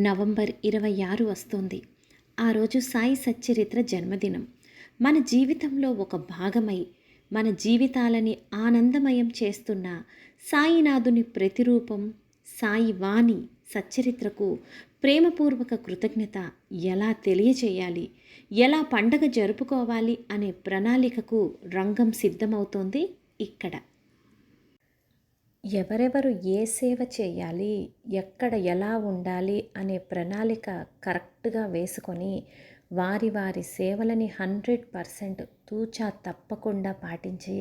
November 26 వస్తోంది. ఆ రోజు సాయి సచ్చరిత్ర జన్మదినం. మన జీవితంలో ఒక భాగమై మన జీవితాలని ఆనందమయం చేస్తున్న సాయినాథుని ప్రతిరూపం సాయి వాణి సచ్చరిత్రకు ప్రేమపూర్వక కృతజ్ఞత ఎలా తెలియచేయాలి, ఎలా పండగ జరుపుకోవాలి అనే ప్రణాళికకు రంగం సిద్ధమవుతోంది ఇక్కడ. ఎవరెవరు ఏ సేవ చేయాలి, ఎక్కడ ఎలా ఉండాలి అనే ప్రణాళిక కరెక్ట్గా వేసుకొని వారి వారి సేవలని 100% తూచా తప్పకుండా పాటించి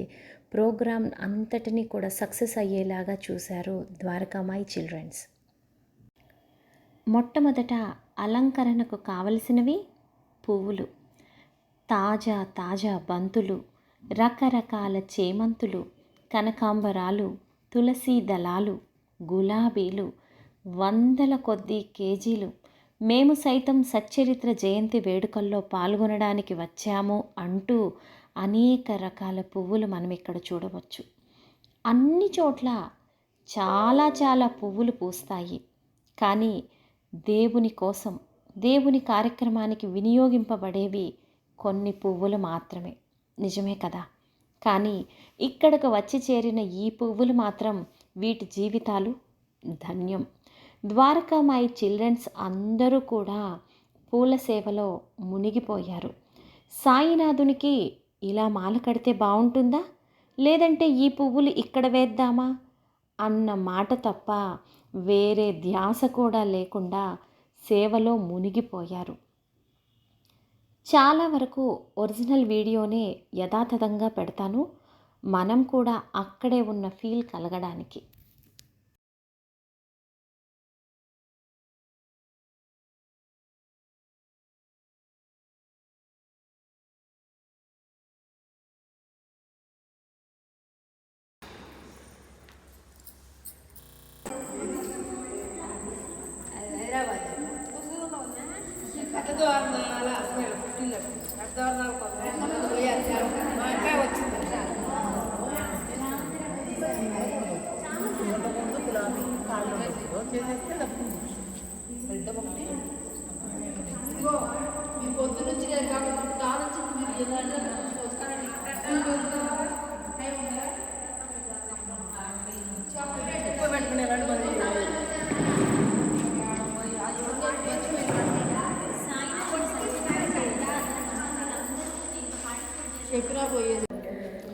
ప్రోగ్రాం అంతటినీ కూడా సక్సెస్ అయ్యేలాగా చూశారు ద్వారకామాయి చిల్డ్రన్స్. మొట్టమొదట అలంకరణకు కావలసినవి పువ్వులు, తాజా తాజా బంతులు, రకరకాల చేమంతులు, కనకాంబరాలు, తులసీ దళాలు, గులాబీలు, వందల కొద్దీ కేజీలు. మేము సైతం సచ్చరిత్ర జయంతి వేడుకల్లో పాల్గొనడానికి వచ్చాము అంటూ అనేక రకాల పువ్వులు మనం ఇక్కడ చూడవచ్చు. అన్ని చోట్ల చాలా చాలా పువ్వులు పూస్తాయి, కానీ దేవుని కోసం, దేవుని కార్యక్రమానికి వినియోగింపబడేవి కొన్ని పువ్వులు మాత్రమే. నిజమే కదా? కానీ ఇక్కడకు వచ్చి చేరిన ఈ పువ్వులు మాత్రం వీటి జీవితాలు ధన్యం. ద్వారకామాయి చిల్డ్రన్స్ అందరూ కూడా పూల సేవలో మునిగిపోయారు. సాయినాథునికి ఇలా మాల కడితే బాగుంటుందా, లేదంటే ఈ పువ్వులు ఇక్కడ వేద్దామా అన్న మాట తప్ప వేరే ధ్యాస కూడా లేకుండా సేవలో మునిగిపోయారు. చాలా వరకు ఒరిజినల్ వీడియోనే యథాతథంగా పెడతాను, మనం కూడా అక్కడే ఉన్న ఫీల్ కలగడానికి.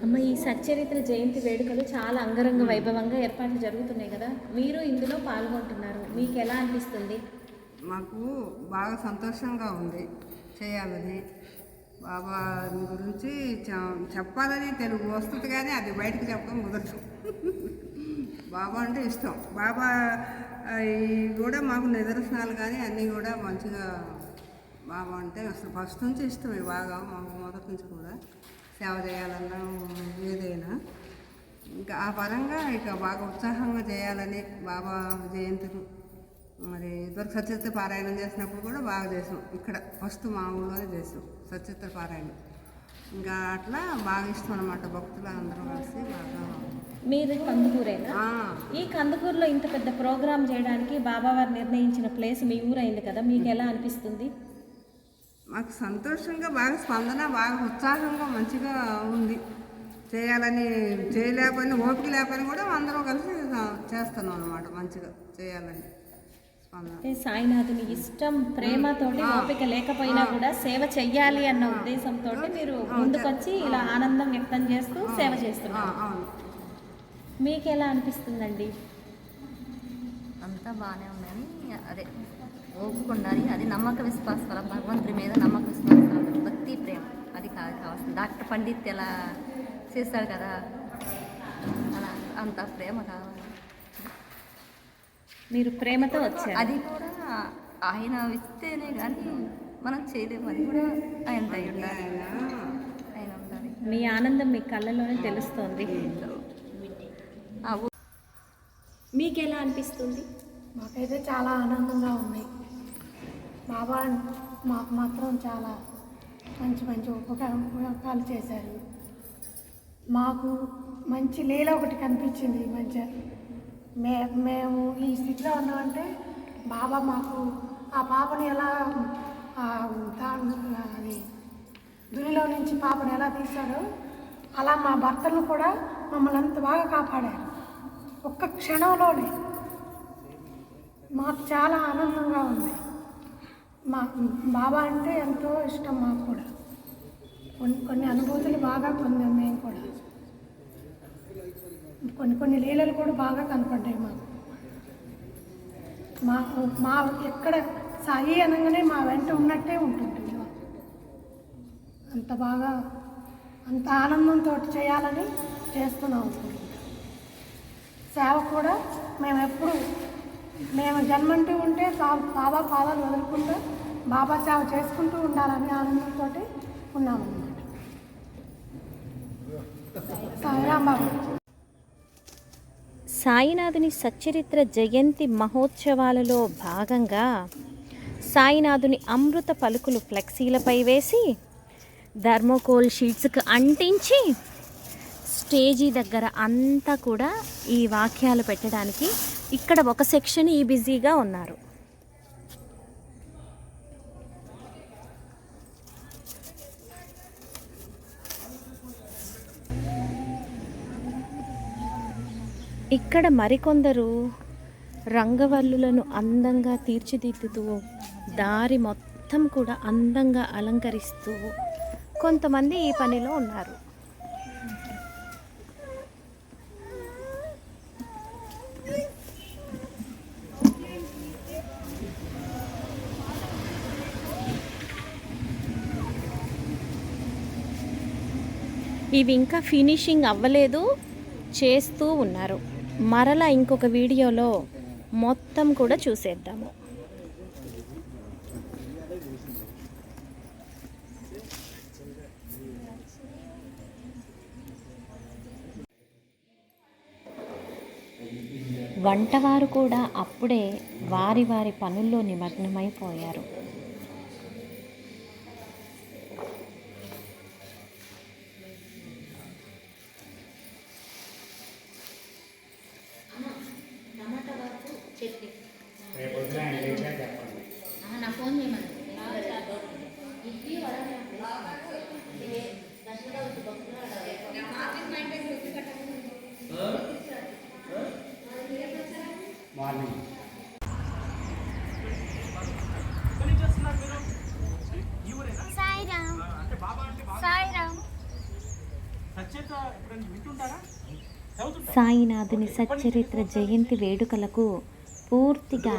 అమ్మ, ఈ సచ్చరిత్ర జయంతి వేడుకలు చాలా అంగరంగ వైభవంగా ఏర్పాట్లు జరుగుతున్నాయి కదా, మీరు ఇందులో పాల్గొంటున్నారు, మీకు ఎలా అనిపిస్తుంది? మాకు బాగా సంతోషంగా ఉంది. చేయాలని బాబా గురించి చెప్పాలని తెలుగు వస్తుంది, కానీ అది బయటకు చెప్పడం కుదరదు. బాబా అంటే ఇష్టం. బాబా కూడా మాకు నిదర్శనాలు కానీ అన్నీ కూడా మంచిగా, బాబా అంటే అసలు ఫస్ట్ నుంచి ఇష్టమే బాగా, మాకు మొదటి నుంచి కూడా సేవ చేయాలన్నా ఏదైనా ఇంకా ఆ పరంగా ఇక బాగా ఉత్సాహంగా చేయాలని బాబా జయంతిని. మరి ఇదివరకు సచరిత్ర పారాయణం చేసినప్పుడు కూడా బాగా చేసాం. ఇక్కడ ఫస్ట్ మా ఊళ్ళోనే చేసాం సచరిత్ర పారాయణం. ఇంకా అట్లా బాగా ఇష్టం అనమాట, భక్తులు అందరం కలిసి బాగా. మీరు కందుకూరేనా? ఈ కందుకూరులో ఇంత పెద్ద ప్రోగ్రాం చేయడానికి బాబావారు నిర్ణయించిన ప్లేస్ మీ ఊరైంది కదా, మీకు ఎలా అనిపిస్తుంది? మాకు సంతోషంగా, బాగా స్పందన, బాగా ఉత్సాహంగా మంచిగా ఉంది. చేయాలని, చేయలేకపోయినా, ఓపిక లేకపోయినా కూడా అందరం కలిసి చేస్తున్నాం అనమాట. మంచిగా చేయాలని స్పందన. సాయినాథుని ఇష్టం, ప్రేమతోటి, ఓపిక లేకపోయినా కూడా సేవ చెయ్యాలి అన్న ఉద్దేశంతో మీరు ముందుకొచ్చి ఇలా ఆనందం వ్యక్తం చేస్తూ సేవ చేస్తున్నారు. మీకు ఎలా అనిపిస్తుందండి? అంతా బాగానే ఉందని, అదే ఓపిక ఉండాలి, అది నమ్మక విశ్వాసాల, భగవంతుడి మీద నమ్మక విశ్వాసాలు, భక్తి, ప్రేమ, అది కావాల్సింది. డాక్టర్ పండిత్ ఎలా చేశాడు కదా, అలా అంత ప్రేమ కావాలి. మీరు ప్రేమతో వచ్చారు. అది కూడా ఆయన ఇస్తేనే కానీ మనం చేయలేము, అది కూడా ఆయన దయ ఉండాలి, ఆయన ఉండాలి. మీ ఆనందం మీ కళ్ళలోనే తెలుస్తోంది. మీకు ఎలా అనిపిస్తుంది? మాకైతే చాలా ఆనందంగా ఉంది. బాబా మాకు మాత్రం చాలా మంచి మంచి ఉపకారాలు చేశారు. మాకు మంచి లీల ఒకటి కనిపించింది. మంచిగా మేము ఈ స్థితిలో ఉన్నామంటే బాబా మాకు ఆ పాపని ఎలా ఆ, అది దునిలో నుంచి పాపను ఎలా తీశాడో అలా మా భర్తలు కూడా మమ్మల్ని అంత బాగా కాపాడారు. ఒక్క క్షణంలోనే మాకు చాలా ఆనందంగా ఉంది. మా బాబా అంటే ఎంతో ఇష్టం మాకు కూడా. కొన్ని కొన్ని అనుభూతులు బాగా పొందాం మేము కూడా. కొన్ని కొన్ని లీలలు కూడా బాగా కనపడ్డాయి మాకు. మా మా ఎక్కడ సాయి అనగానే మా వెంట ఉన్నట్టే ఉంటుంది. అంత బాగా అంత ఆనందంతో చేయాలని చేస్తున్నాం. సేవ కూడా మేము ఎప్పుడు మేము జన్మంటూ ఉంటే బాబా పాదాలు వదులుకుంటూ బాబా సేవ చేసుకుంటూ ఉండాలని ఆనందంతో ఉన్నామన్నమాట. సాయిరాం బాబా. సాయినాథుని సచ్చరిత్ర జయంతి మహోత్సవాలలో భాగంగా సాయినాథుని అమృత పలుకులు ఫ్లెక్సీలపై వేసి థర్మోకోల్ షీట్స్కి అంటించి స్టేజీ దగ్గర అంతా కూడా ఈ వాక్యాలు పెట్టడానికి ఇక్కడ ఒక సెక్షన్ ఈ బిజీగా ఉన్నారు. ఇక్కడ మరికొందరు రంగవల్లులను అందంగా తీర్చిదిద్దుతూ దారి మొత్తం కూడా అందంగా అలంకరిస్తూ కొంతమంది ఈ పనిలో ఉన్నారు. ఇవి ఇంకా ఫినిషింగ్ అవ్వలేదు, చేస్తూ ఉన్నారు. మరలా ఇంకొక వీడియోలో మొత్తం కూడా చూసేద్దాము. వంటవారు కూడా అప్పుడే వారి వారి పనుల్లో నిమగ్నమైపోయారు. సాయినాథుని సచ్చరిత్ర జయంతి వేడుకలకు పూర్తిగా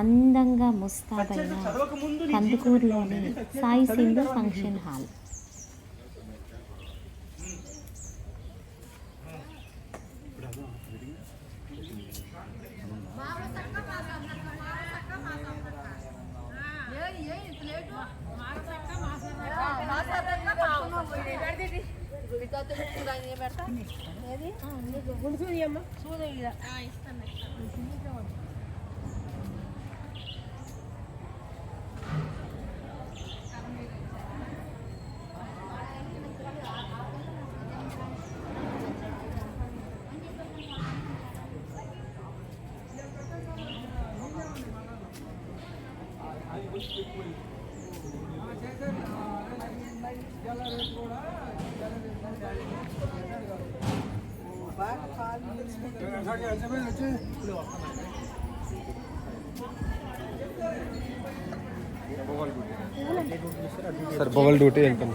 అందంగా ముస్తాబైన కందుకూరులోని Sai Sindhu function hall. Sir बगल ड्यूटी एकदम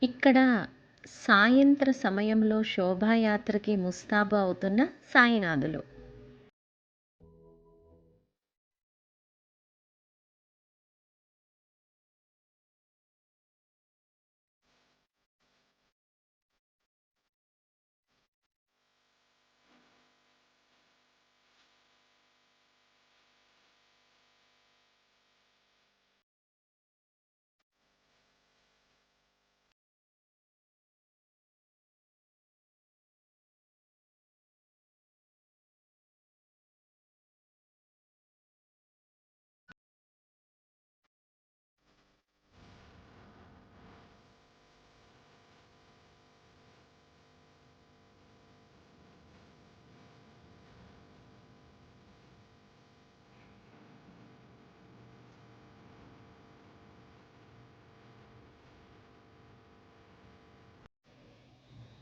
ఇక్కడ సాయంత్ర సమయంలో శోభాయాత్రకి ముస్తాబు అవుతున్న సాయినాథులు.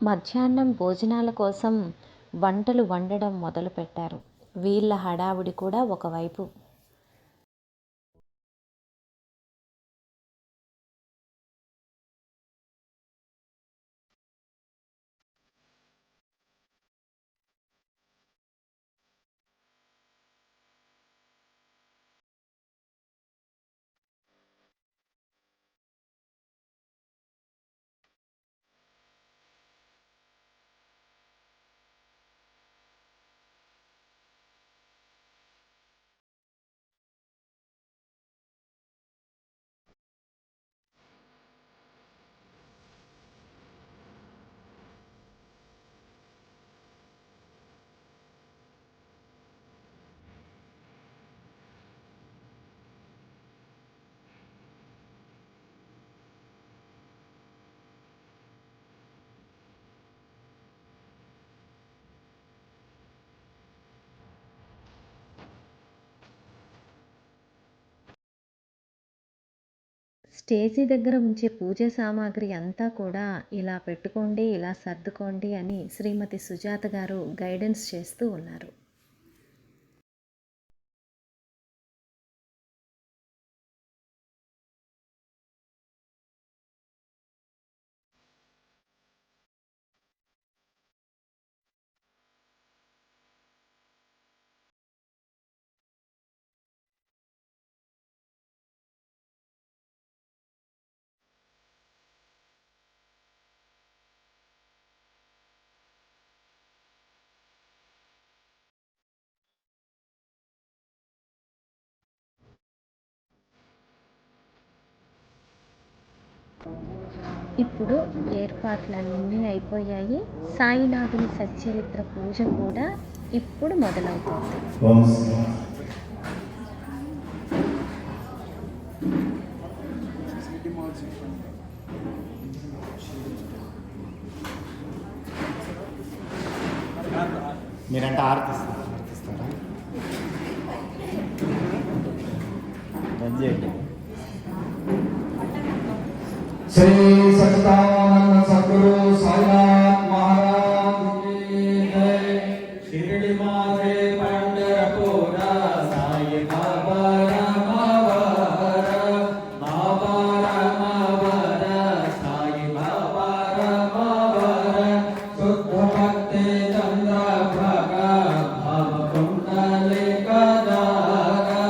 మధ్యాహ్నం భోజనాల కోసం వంటలు వండడం మొదలుపెట్టారు. వీళ్ళ హడావుడి కూడా ఒకవైపు. స్టేజీ దగ్గర ఉంచే పూజా సామాగ్రి అంతా కూడా ఇలా పెట్టుకోండి, ఇలా సర్దుకోండి అని శ్రీమతి సుజాత గారు గైడెన్స్ చేస్తూ ఉన్నారు. ఇప్పుడు ఏర్పాట్లన్నీ అయిపోయాయి. సాయినాథుని సచ్చరిత్ర పూజ కూడా ఇప్పుడు మొదలవుతోంది. మీరంటే ఆర్తిస్తారా? చేయండి. श्री सच्चिदानंद सद्गुरु साईनाथ महाराज की जय। शिरडी माझे पंढरपूर साई बाबा रामावर, बाबा रामावर, साई बाबा रामावर। शुद्ध भक्ति चंद्रभागा भाव कुंडलिका जागा,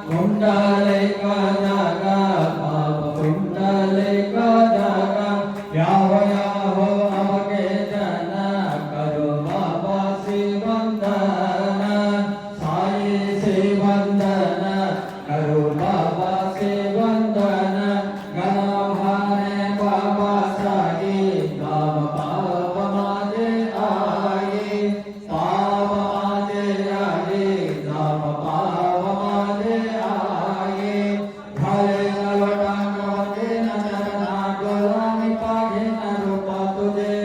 कुंडलिका जागा भाव कुंडलिका जागा। याव याव अवगे जन करो बाबा से वंदन, साई से वंदन करो बाबा से वंदन। गणम हारे बाबा साई गाव पाप माजे आए, पाप माजे आए गाव पाप माजे आए। भले नवटांगवते नचरना डोलानि पाघे न रूपा तुझे,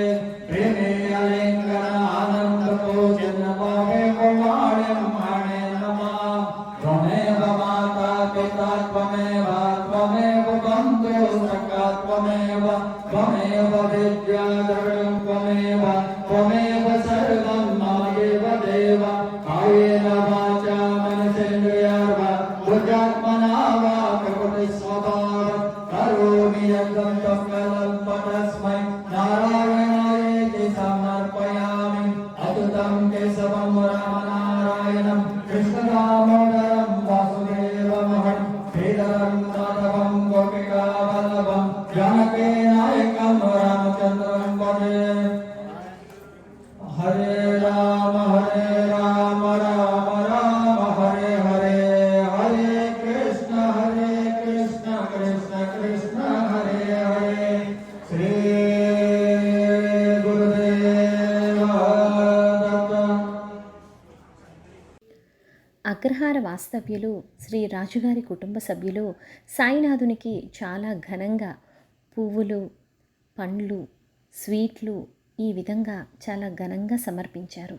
प्रेमे अलिंगन आनंद पूजन पावे वमाणे माणे नमा। त्वमेव माता पिता त्वमेव त्वमेव बन्धु सखा त्वमेव, त्वमेव विद्या द्रविणं त्वमेव, त्वमेव सर्वं मम देव देव। कायेन वाचा मनसेन्द्रियार्वा बुद्ध्यात्मना वा प्रकृति स्वभाव करोमि यज्ञं तत्फलं तस्मै नारायणायेति समर्पयामि। अतुलं केशवं रामनारायणं कृष्णदामोदरं वासुदेवमहं श्रीधरं माधवं गोपिकावल्लभं जानकी नायकं रामचन्द्रं भजे। हरे राम राम राम हरे हरे, हरे कृष्ण कृष्ण कृष्ण हरे हरे। श्री गुरुदेव दत्त। అగ్రహార వాస్తవ్యులు శ్రీ రాజుగారి కుటుంబ సభ్యులు సాయినాథునికి చాలా ఘనంగా పువ్వులు, పండ్లు, స్వీట్లు ఈ విధంగా చాలా ఘనంగా సమర్పించారు.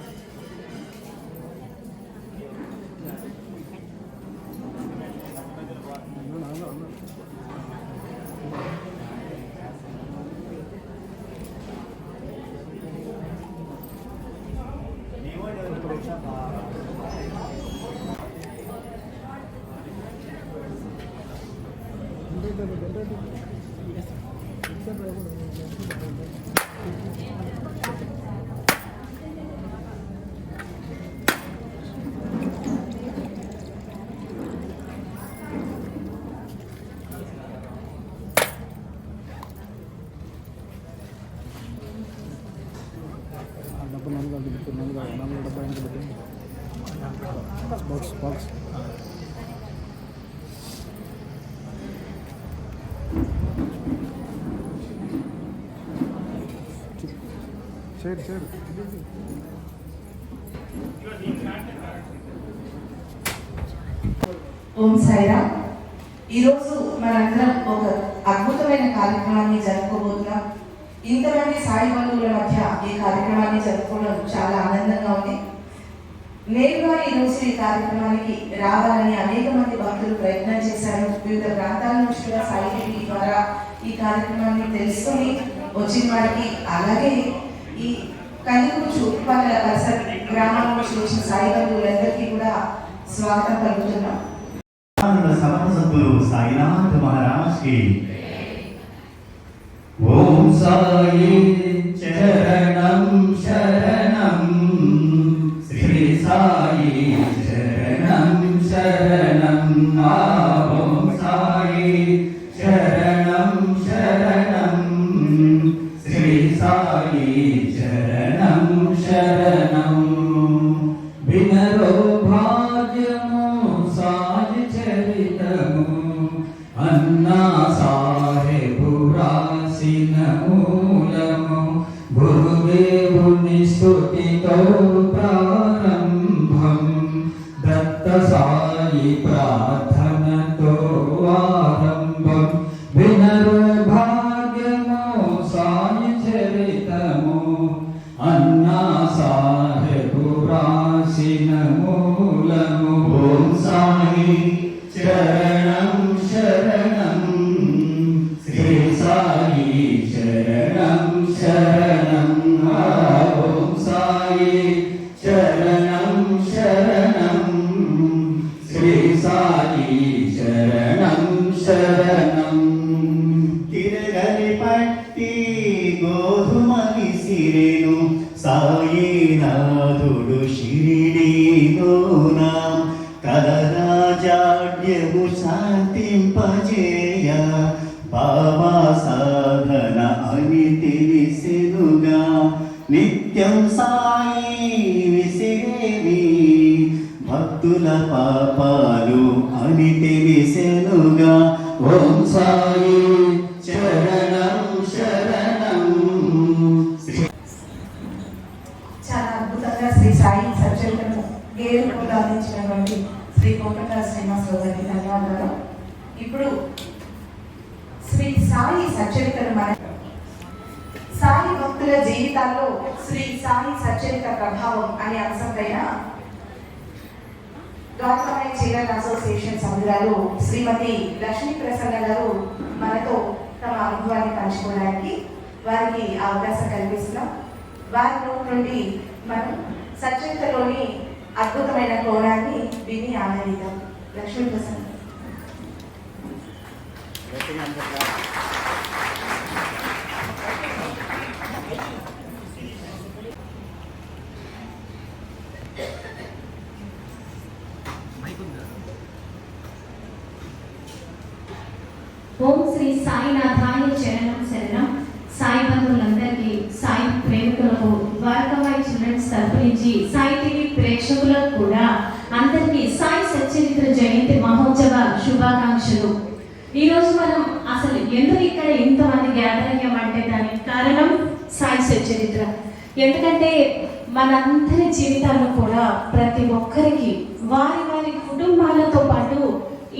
బాక్స్ సైడ్ ఓం సాయిరామ్. ఈరోజు మనందరం ఒక అద్భుతమైన కార్యక్రమాన్ని జరుపుకోబోతున్నాం. ఇంతమంది సాయి బంధువుల మధ్య ఈ కార్యక్రమాన్ని జరుపుకోవడం చాలా ఆనందంగా ఉంది. నేరుగా ఈరోజు ఈ కార్యక్రమానికి రావాలని అనేక మంది భక్తులు ప్రయత్నం చేశారు. వివిధ ప్రాంతాల నుంచి కూడా సాయి టీవీ ద్వారా ఈ కార్యక్రమాన్ని తెలుసుకొని వచ్చిన వారికి, అలాగే ఈ కనికూరు చుట్టుపక్కల పరిసర గ్రామాల నుంచి వచ్చిన సాయి బంధువులందరికీ కూడా స్వాగతం పలుకుతున్నాం. సమర్థ సద్గురు సాయినాథ్ మహారాజ్ కి ఓం సాయి చరణం శరణం శ్రీ సాయి చరణం శరణం ఓం సాయి చరణం శరణం శ్రీ సాయి చరణం శరణం వినరో భాగ్యము సాయి చరితము అన్నా సాహెబు రాసిన మూలము గురుదేవుని స్తుతితో ప్రారంభం దత్త సాయి ప్రార్థనతో ఆరంభం వినరో భాగ్యము సాయి చరితము అన్నా సాహెబు రాసిన మూలము ఓం సాయి చరణం శరణం శ్రీ సాయి శరణం శరణం ఓం సాయి చరణం శరణం శ్రీ సాయి శరణం శరణం తిరగలి పట్టి గోధుమలి సిరేను సాయినాథుడు షిరిడీలోనా కదరాజాడ్యము శాంతింపజేయ బాబా సాధన అని తెలిసెనుగా నిత్యం సాయి విసిరేవి భక్తుల పాపాలు అని తెలిసెనుగా ఓం సాయి చరణం శరణం చాలా అద్భుతంగా శ్రీ సాయి సచ్చరితను గేరుకుండా అందించినటువంటి శ్రీ కోటకల శ్రీనివాసరావు గారికి ధన్యవాదాలు. ఇప్పుడు శ్రీ సాయి సచ్చరితను మన సాయి భక్తుల జీవితాల్లో శ్రీ సాయి సచ్చరిత ప్రభావం అనే అంశం పైన గౌతమై చిల్డ్రన్ అసోసియేషన్ సభ్యురాలు శ్రీమతి లక్ష్మీ ప్రసన్న గారు మనతో తమ అనుభవాన్ని పంచుకోవడానికి వారికి అవకాశం కల్పిస్తున్నాం. వారి నుండి మనం సచ్చరితలోని అద్భుతమైన కోణాన్ని విని ఆనందిద్దాం. లక్ష్మీ ప్రసన్న. ఓం శ్రీ సాయినాథాయ చరణం శరణం. సాయి బంధువులందరికీ, సాయి ప్రేమికులకు, ద్వారకామాయి చిల్డ్రన్స్ తరపు నుంచి సాయి టీవీ ప్రేక్షకులకు కూడా అందరికీ సాయి సచ్చరిత్ర జయంతి మహోత్సవ శుభాకాంక్షలు. ఈరోజు మనం అసలు ఎందుకు ఇక్కడ ఇంతమంది గ్యాదర్ అయ్యామంటే దానికి కారణం సాయి సచ్చరిత్ర. ఎందుకంటే మనందరి జీవితాల్లో కూడా ప్రతి ఒక్కరికి వారి వారి కుటుంబాలతో పాటు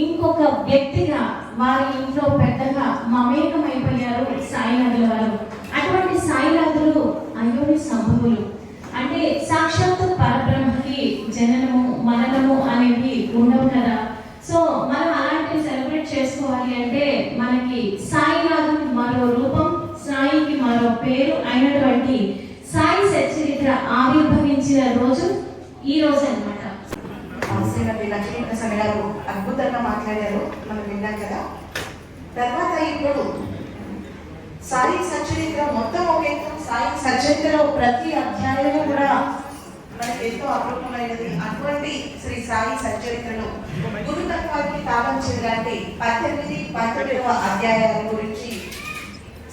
ఇంకొక వ్యక్తిగా వారి ఇంట్లో పెద్దగా మమేకమైపోయారు సాయినాథుల వారు. అటువంటి సాయినాథులు అయోని సంభవులు, అంటే సాక్షాత్తు పరబ్రహ్మకి జననము మరణము అనేవి ఉండవు కదా. సో మనం అలాంటివి సెలబ్రేట్ చేసుకోవాలి అంటే మనకి సాయినాథుడు మరో రూపం, సాయికి మరో పేరు అయినటువంటి సాయి సచ్చరిత్ర ఆవిర్భవించిన రోజు ఈ రోజు అన్నమాట. శ్రీమతి లక్ష్మీ ప్రసన్న గారు అద్భుతంగా మాట్లాడారు, మనం విన్నాం కదా. తర్వాత ఇప్పుడు సాయి సచరిత్ర మొత్తం ఒక ఎత్తు. సాయి సచరిత్రలో ప్రతి అధ్యాయము కూడా మనకి ఎంతో అపూర్వమైనది. అటువంటి శ్రీ సాయి సచరిత్రలో గురుతత్వానికి తాళం చెందాలంటే 18-19వ అధ్యాయాల గురించి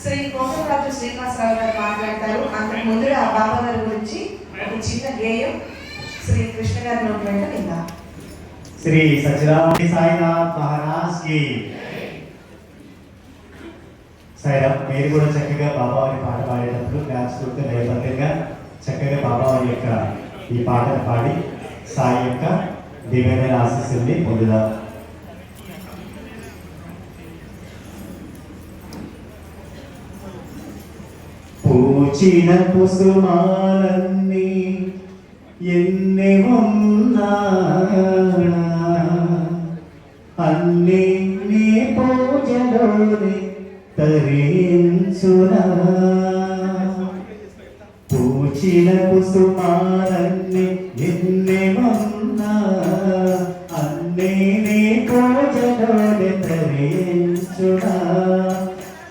శ్రీ కోసరాజు శ్రీనివాసరావు గారు మాట్లాడతారు. అంతకు ముందు ఆ బాబా గారి గురించి ఒక చిన్న గేయం శ్రీ కృష్ణ గారి నోటి వెంట విందాం. శ్రీ సచిదానంద సాయినాథ్ మహారాజ్ కి సాయిరామ్. మీరు కూడా చక్కగా బాబావారి పాట పాడేటప్పుడు డ్యాన్స్ కొడుతూ నేపథ్యంగా చక్కగా బాబావారి యొక్క ఈ పాటను పాడి సాయి యొక్క దివ్యమైన ఆశీస్సుల్ని పొందుదాం. పూచిన కుసుమాలన్నీ ఎన్ని ఉన్నా అన్నీ నీ పూజలోని తరించునా. పూచిన కుసుమాలన్నీ ఎన్ని ఉన్నా అన్నీ నీ పూజలోని తరించునా.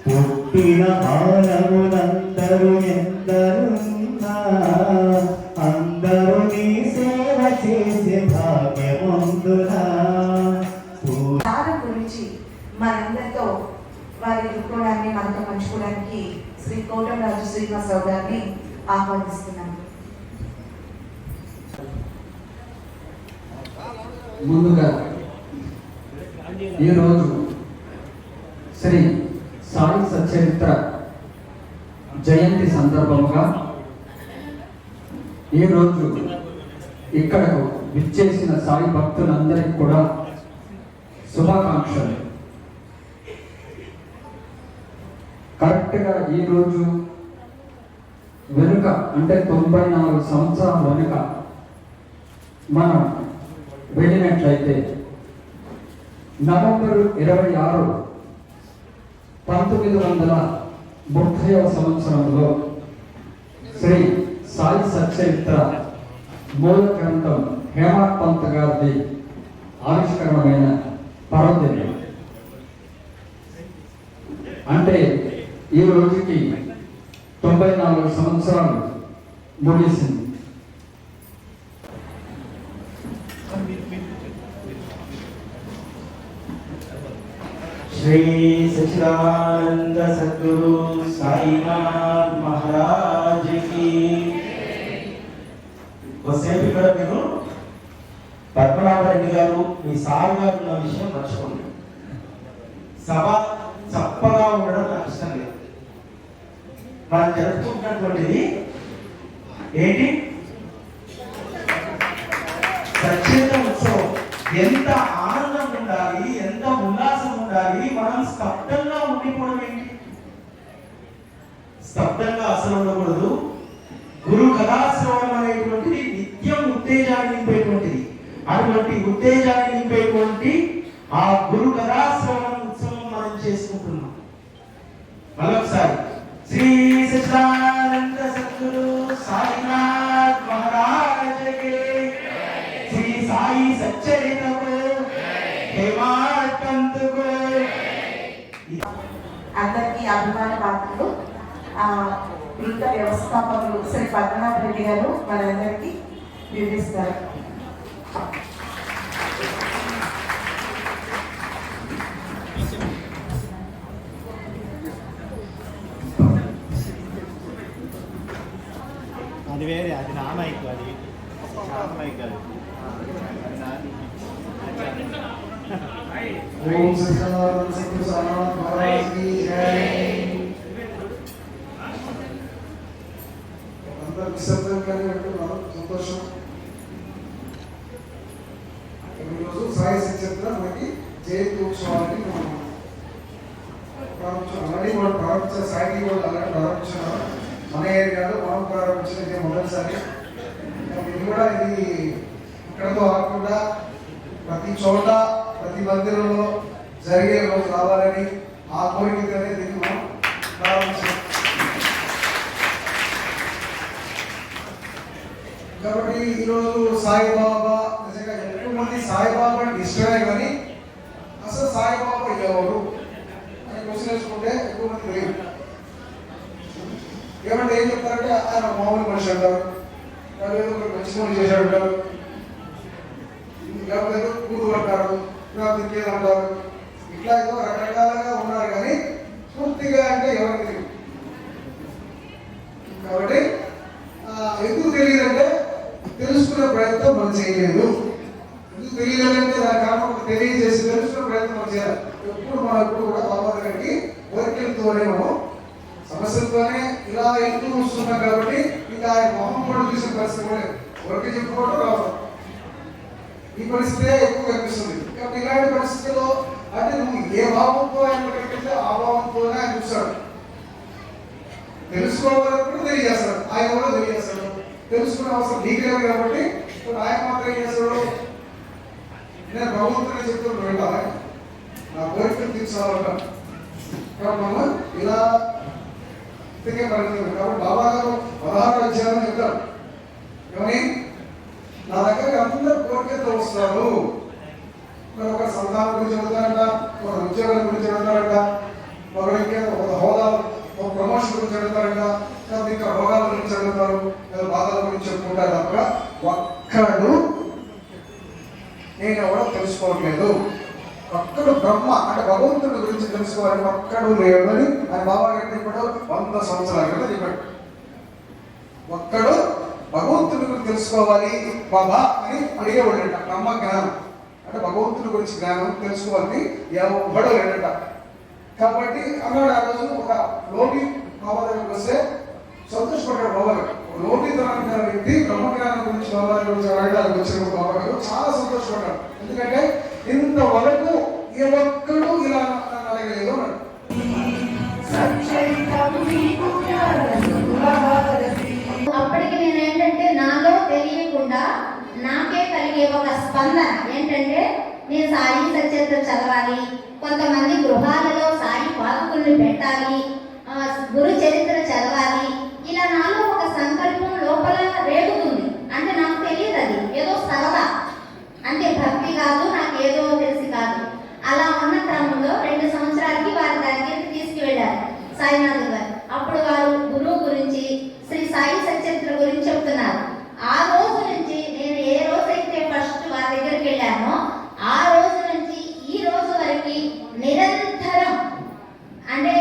పుట్టిన మానవులందరూ ఎందరున్నా అందరూ నీ సేవ చేసే భాగ్యముందునా. దానం గురించి మనందరితో వారి దృక్కోణాన్ని మనతో పంచుకోవడానికి శ్రీ కోటంరాజు శ్రీనివాసరావు గారిని ఆహ్వానిస్తున్నాను. ముందుగా ఈరోజు శ్రీ సాయి సచరిత్ర జయంతి సందర్భంగా ఈరోజు ఇక్కడకు విచ్చేసిన సాయి భక్తులందరికీ కూడా శుభాకాంక్షలు. కరెక్ట్గా ఈరోజు వెనుక అంటే 94 సంవత్సరాల వెనుక మనం వెళ్ళినట్లయితే నవంబర్ 26, 1930వ సంవత్సరంలో శ్రీ సాయి సచరిత్ర మూల గ్రంథం హేమాడ్ పంత్ గారిది ఆవిష్కరణమైన పర్వదినం. అంటే ఈ రోజుకి 94 సంవత్సరాలు ముగిసింది. శ్రీ సచిదానంద సద్గురు సాయినాథ్ మహారాజ్ కి. కొద్దిసేపు ఇక్కడ మీరు పద్మనాభరెడ్డి గారు మీ సార్ గారు ఉన్న విషయం మర్చిపోండి. సభ చప్పగా ఉండడం నాకు ఇష్టం లేదు. మనం జరుపుకుంటున్నటువంటిది ఏంటి? సచరిత్ర ఉత్సవం. ఎంత ఆనందం ఉండాలి, ఎంత ఉల్లాసం ఉండాలి. మనం స్తబ్దంగా ఉండిపోవడం ఏంటి? స్తబ్దంగా అసలు ఉండకూడదు. గురు కథాశ్రవణం అనేటువంటిది నిత్యం ఉత్తేజాన్ని నింపేటువంటిది. అటువంటి ఉత్తేజాన్ని నింపేటువంటి ఆ గురు కథాశ్రవణ ఉత్సవం మనం చేసుకుంటున్నాం. మరొకసారి శ్రీ సచిదానంద సద్గురు సాయినాథ్ మహారాజ్ కి. శ్రీ సాయి సచ్చరితకు హేమాడ్ పంత్ కు. అందరికీ అభిమాన పాత్రలు బృంద వ్యవస్థాపకులు శ్రీ పద్మనాభ రెడ్డి గారు మనందరికీ వివరిస్తారు. అది వేరే, అది నా మైక్, అది నా మైక్. అది ఓం సచిదానంద సద్గురు సాయినాథ్ మహారాజ్ కి జై. అందరూ నిశ్శబ్దంగానే వింటున్నారు, సంతోషం. ఈరోజు సాయి సచరిత్ర మనకి జయంతి ఉత్సవాన్ని మనం ప్రారంభించాం. ఆల్రెడీ మనం ప్రారంభించారు. సాయి వాళ్ళు అలాగే ప్రారంభించారు. మన ఏరియాలో మనం ప్రారంభించిన ఇది మొదటిసారి. ఇది కూడా ఇది ఇక్కడతో కాకుండా ప్రతి చోట ప్రతి మందిరంలో జరిగే రోజు రావాలని ఆ కోరికతోనే దీన్ని మనం ప్రారంభించాం. కాబట్టి ఈరోజు సాయిబాబా నిజంగా ఎక్కువ మంది సాయిబాబా అంటే ఇష్టమే, కానీ అసలు సాయిబాబా ఎవరు అని క్వశ్చన్ వేసుకుంటే ఎక్కువ మంది తెలియదు. ఏమంటే ఏం చెప్తారంటే ఆయన మామూలు మనిషి అంటారు, ఏదో ఒక మంచి పని చేశాడు అంటారు, లేకపోతే కూతురు అంటారు, లేకపోతే ఇంకేదంటారు. ఇట్లా ఏదో రకరకాలుగా ఉన్నారు కానీ పూర్తిగా అంటే ఎవరికి తెలియదు. కాబట్టి ఎందుకు తెలియదంటే తెలుసుకునే ప్రయత్నం మనం చేయలేదు. ఎందుకు తెలియదంటే దాని కారణం తెలియజేసి తెలుసుకునే ప్రయత్నం మనం చేయాలి. ఎప్పుడు కూడా బాబా దగ్గరికి వర్కెళ్తూనే మనం సమస్యలతోనే ఇలా ఎక్కువ వస్తున్నాం కాబట్టి ఇంకా ఆయన మొహం కూడా చూసే పరిస్థితి కూడా వర్క్ చెప్పుకోవడం రావడం ఈ పరిస్థితే ఎక్కువ కనిపిస్తుంది. కాబట్టి ఇలాంటి పరిస్థితుల్లో అంటే నువ్వు ఏ భావంతో ఆయన దగ్గరికి వెళ్తే ఆ భావంతోనే ఆయన చూస్తాడు. తెలుసుకోవాలన్నప్పుడు తెలియజేస్తాడు, ఆయన కూడా తెలియజేస్తాడు. తెలుసుకునే అవసరం నీకేమి కాబట్టి ఆయన మాత్రం ఏం చేస్తాడు, నేను భగవంతునే చెప్తున్నాను వెళ్ళాలి, నా కోరికలు తీర్చాలంటాను. కాబట్టి మనం ఇలా పరిగెత్తాం. కాబట్టి బాబా గారు 16 అధ్యాయం చెప్తారు, కానీ నా దగ్గర అందరూ కోరికలతో వస్తారు. మరి ఒక సంతానం గురించి అడుగుతారంట, ఒక ఉద్యోగాల గురించి అడుగుతారంట, ఒకరికి ఒక హోదా ఒక ప్రమోషన్ గురించి అడుగుతారంట, లేకపోతే ఇంకా రోగాల గురించి అడుగుతారు, లేదా బాధల గురించి చెప్పుకుంటారు. తప్ప ఒక్కడు నేను ఎవరో తెలుసుకోవట్లేదు, ఒక్కడు బ్రహ్మ అంటే భగవంతుడి గురించి తెలుసుకోవాలని ఒక్కడు లేడు అని ఆయన బాబా గారు చెప్పాడు. 100 సంవత్సరాల క్రితం చెప్పాడు, ఒక్కడు భగవంతుడి గురించి తెలుసుకోవాలి బాబా అని అడిగేవాడంట. బ్రహ్మ జ్ఞానం అంటే భగవంతుడి గురించి జ్ఞానం తెలుసుకోవాలని ఎవడో లేడంట. కాబట్టి అన్నాడు ఆ రోజు ఒక లోబి బాబా దగ్గరికి వస్తే సంతోషపడ్డాడు బాబా గారు. లోబితనాన్ని గల వ్యక్తి బ్రహ్మజ్ఞానం గురించి బాబా గారి గురించి అడగడానికి వచ్చిన బాబా గారు చాలా సంతోషపడ్డాడు. ఎందుకంటే ఇంతవరకు ఏ ఒక్కడు ఇలా అడగలేదు అన్నాడు. అప్పటికి నేను ఏంటంటే నాలో తెలియకుండా నాకే కలిగే ఒక స్పందన ఏంటంటే నేను సాయి సచరిత్ర చదవాలి, కొంతమంది గృహాలలో సాయి పాదుకుల్ని పెట్టాలి, గురు చరిత్ర చదవాలి, ఇలా నాలో ఒక సంకల్పం లోపల రేగుతుంది. అంటే నాకు తెలియదు, అది ఏదో సరదా, అంటే భక్తి కాదు, నాకు ఏదో తెలిసి కాదు. అలా ఉన్న క్రమంలో 2 సంవత్సరాలకి వారి దగ్గరికి తీసుకువెళ్ళారు సాయినాథ్ గారు. అప్పుడు వారు గురువు గురించి శ్రీ సాయి సచరిత్ర గురించి చెప్తున్నారు. ఆ రోజు నుంచి నేను ఏ రోజైతే ఫస్ట్ వారి దగ్గరికి వెళ్ళానో ఆ రోజు నుంచి ఈ రోజు వరకు నిరంతరం అంటే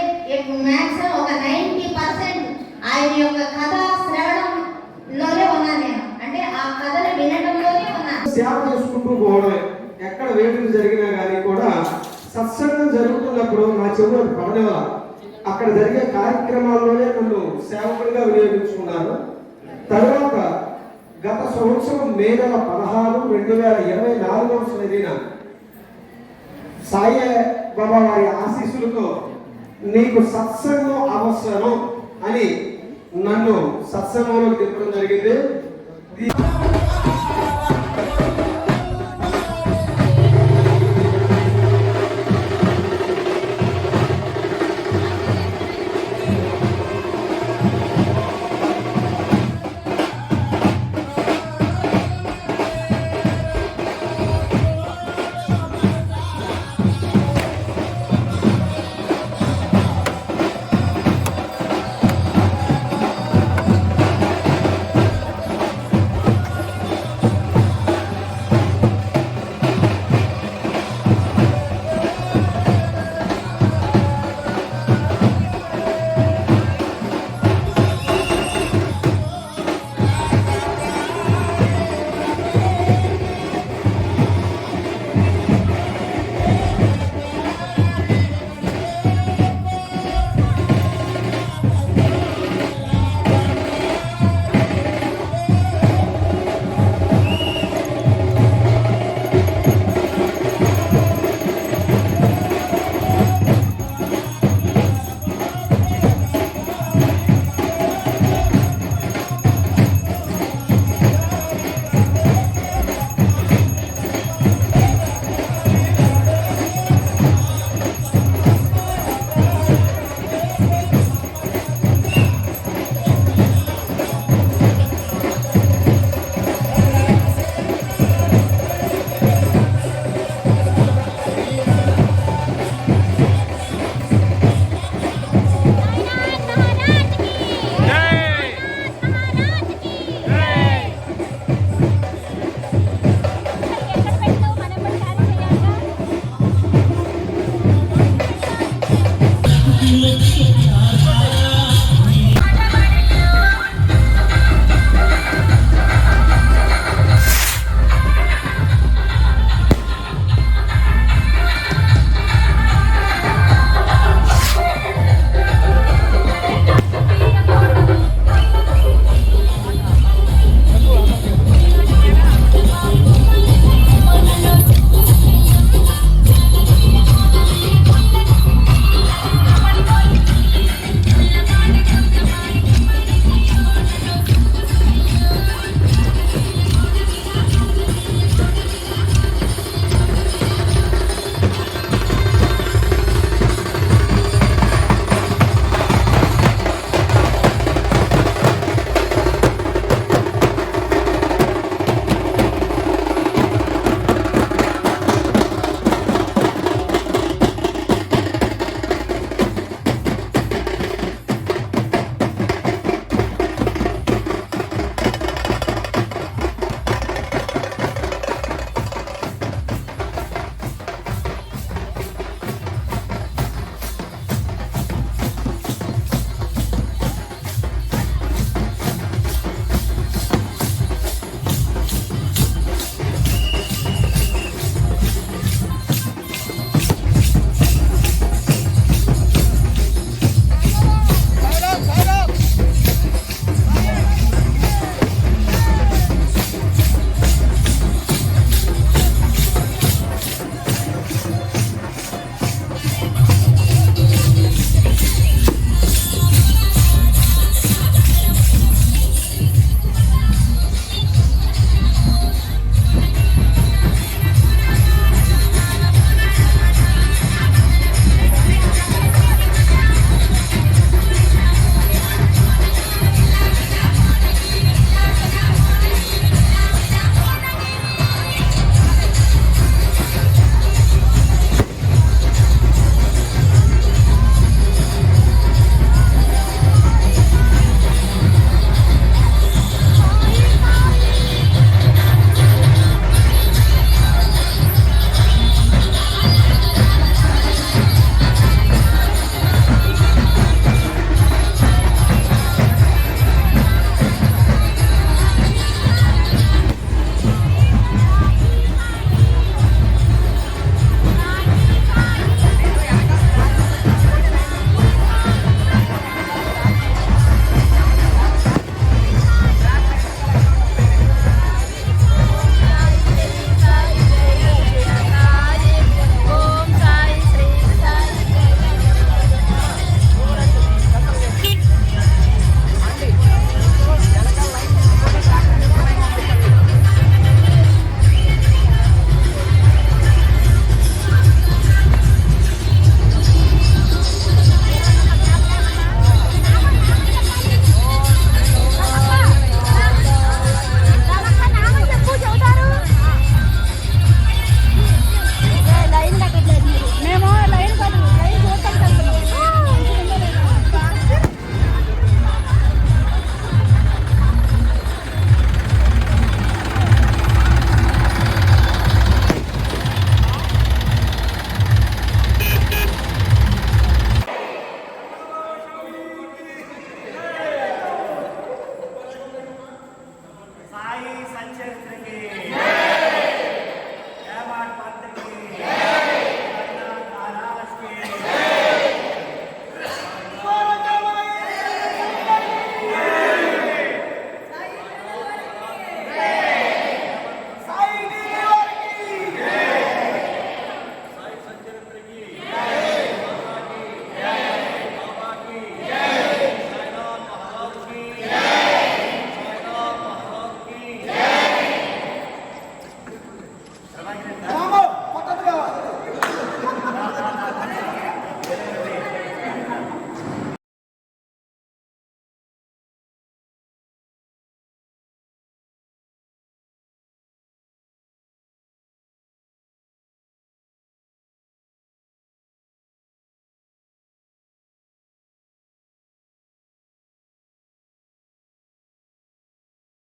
మ్యాక్సిమం ఒక 90% ఆయన యొక్క కథ శ్రవణంలోనే ఉన్నాను నేను. అంటే ఆ కథను వినడంలోనే ఉన్నాను. సేవ చేసుకుంటూ పోవడమే. ఎక్కడ వేడుకలు జరిగినా కానీ కూడా సత్సంగం జరుగుతున్నప్పుడు నా చెవులు పడనివ్వాలి. అక్కడ జరిగే కార్యక్రమాల్లోనే నన్ను సేవకులుగా వినియోగించుకున్నారు. తర్వాత గత సంవత్సరం మే నెల 16, 2024 జరిగిన సాయి బాబా వారి ఆశీస్సులతో నీకు సత్సంగం అవసరం అని నన్ను సత్సంగంలోకి తిప్పడం జరిగింది.